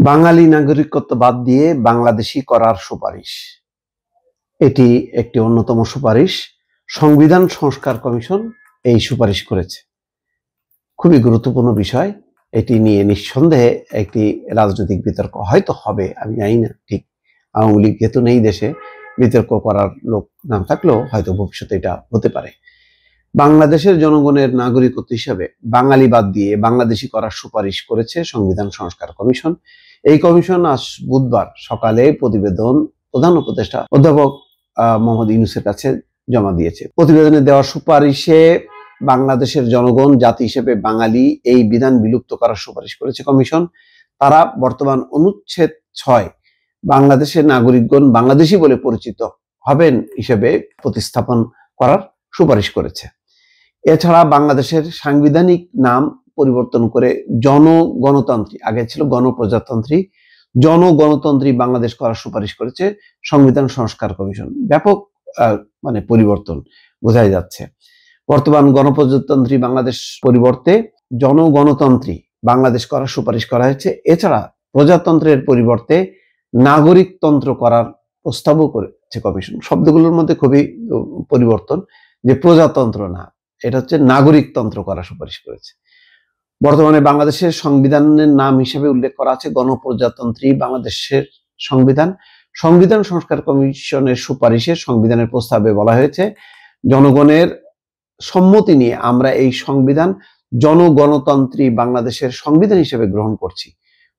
বাঙালি নাগরিকত্ব বাদ দিয়ে বাংলাদেশি করার সুপারিশ। এটি একটি অন্যতম সুপারিশ। সংবিধান সংস্কার কমিশন এই সুপারিশ করেছে। খুবই গুরুত্বপূর্ণ বিষয়। এটি নিয়ে নিঃসন্দেহে একটি রাজনৈতিক বিতর্ক হয়তো হবে, আমি জানি না ঠিক। আওয়ামী লীগ যেহেতু নেই দেশে, বিতর্ক করার লোক না থাকলেও হয়তো ভবিষ্যতে এটা হতে পারে। বাংলাদেশের জনগণের নাগরিকত্ব হিসাবে বাঙালি বাদ দিয়ে বাংলাদেশি করার সুপারিশ করেছে সংবিধান সংস্কার কমিশন। এই কমিশন আজ বুধবার সকালে প্রতিবেদন প্রধান উপদেষ্টা অধ্যাপক মোহাম্মদ ইউনূসের কাছে জমা দিয়েছে। প্রতিবেদনে দেওয়া সুপারিশে বাংলাদেশের জনগণ জাতি হিসেবে বাঙালি এই বিধান বিলুপ্ত করার সুপারিশ করেছে কমিশন। তারা বর্তমান অনুচ্ছেদ 6 বাংলাদেশের নাগরিকগণ বাংলাদেশি বলে পরিচিত হবেন হিসেবে প্রতিস্থাপন করার সুপারিশ করেছে। এছাড়া বাংলাদেশের সাংবিধানিক নাম পরিবর্তন করে জনগণতান্ত্রী, আগে ছিল গণপ্রজাতন্ত্রী, জনগণতন্ত্রী বাংলাদেশ করার সুপারিশ করেছে সংবিধান সংস্কার কমিশন। ব্যাপক পরিবর্তন বোঝাই যাচ্ছে। বর্তমান গণপ্রজাতন্ত্রী বাংলাদেশ পরিবর্তে জনগণতন্ত্রী বাংলাদেশ করার সুপারিশ করা হয়েছে। এছাড়া প্রজাতন্ত্রের পরিবর্তে নাগরিকতন্ত্র করার প্রস্তাবও করেছে কমিশন। শব্দগুলোর মধ্যে খুবই পরিবর্তন, যে প্রজাতন্ত্র না, এটা হচ্ছে নাগরিকতন্ত্র করার সুপারিশ করেছে। বর্তমানে বাংলাদেশের সংবিধানের নাম হিসেবে উল্লেখ করা আছে গণপ্রজাতন্ত্রী বাংলাদেশের সংবিধান। সংবিধান সংস্কার কমিশনের সুপারিশে সংবিধানের প্রস্তাবে বলা হয়েছে, জনগণের সম্মতি নিয়ে আমরা এই সংবিধান জনগণতান্ত্রী বাংলাদেশের সংবিধান হিসেবে গ্রহণ করছি।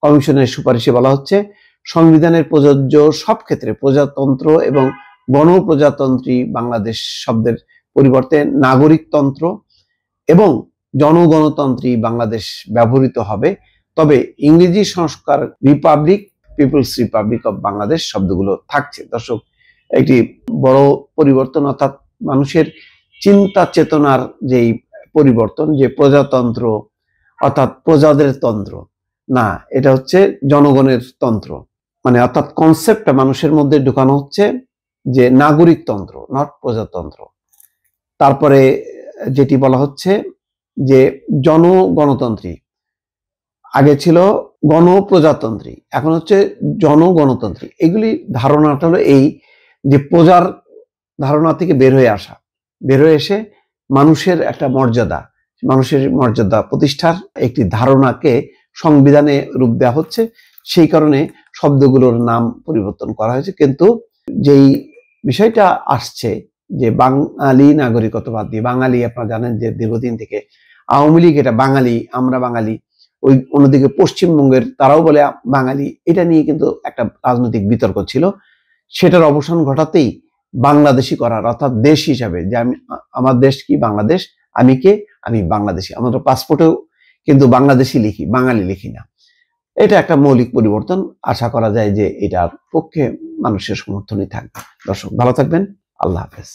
কমিশনের সুপারিশে বলা হচ্ছে, সংবিধানের প্রযোজ্য সব ক্ষেত্রে প্রজাতন্ত্র এবং গণপ্রজাতন্ত্রী বাংলাদেশ শব্দের পরিবর্তে নাগরিকতন্ত্র এবং জনগণতন্ত্রী বাংলাদেশ ব্যবহৃত হবে। তবে ইংরেজি সংস্কার republic, people's republic of Bangladesh শব্দগুলো থাকছে। দর্শক, একটি বড় পরিবর্তন, অর্থাৎ মানুষের চিন্তা চেতনার যেই পরিবর্তন, যে প্রজাতন্ত্র অর্থাৎ প্রজাদের তন্ত্র না, এটা হচ্ছে জনগণের তন্ত্র, অর্থাৎ কনসেপ্টটা মানুষের মধ্যে ঢুকানো হচ্ছে যে নাগরিকতন্ত্র, নট প্রজাতন্ত্র। তারপরে যেটি বলা হচ্ছে যে জনগণতন্ত্রী, আগে ছিল গণপ্রজাতন্ত্রী, এখন হচ্ছে জনগণতন্ত্রী। এগুলি ধারণাটা হলো এই যে প্রজার ধারণা থেকে বের হয়ে আসা, বের হয়ে এসে মানুষের একটা মর্যাদা, মানুষের মর্যাদা প্রতিষ্ঠার একটি ধারণাকে সংবিধানে রূপ দেওয়া হচ্ছে। সেই কারণে শব্দগুলোর নাম পরিবর্তন করা হয়েছে। কিন্তু যেই বিষয়টা আসছে যে বাঙালি নাগরিকত্ব বাদ দিয়ে বাঙালি, আপনারা জানেন যে দীর্ঘদিন থেকে আওয়ামী লীগ এটা বাঙালি, আমরা বাঙালি, ওই অন্যদিকে পশ্চিমবঙ্গের তারাও বলে বাঙালি, এটা নিয়ে কিন্তু একটা রাজনৈতিক বিতর্ক ছিল। সেটার অবসান ঘটাতেই বাংলাদেশি করার, অর্থাৎ দেশ হিসাবে, যে আমি, আমার দেশ কি বাংলাদেশ, আমি কে, আমি বাংলাদেশি, আমাদের পাসপোর্টেও কিন্তু বাংলাদেশি লিখি, বাঙালি লিখি না। এটা একটা মৌলিক পরিবর্তন। আশা করা যায় যে এটার পক্ষে মানুষের সমর্থনই থাকবে। দর্শক, ভালো থাকবেন। আল্লাহ হাফেজ।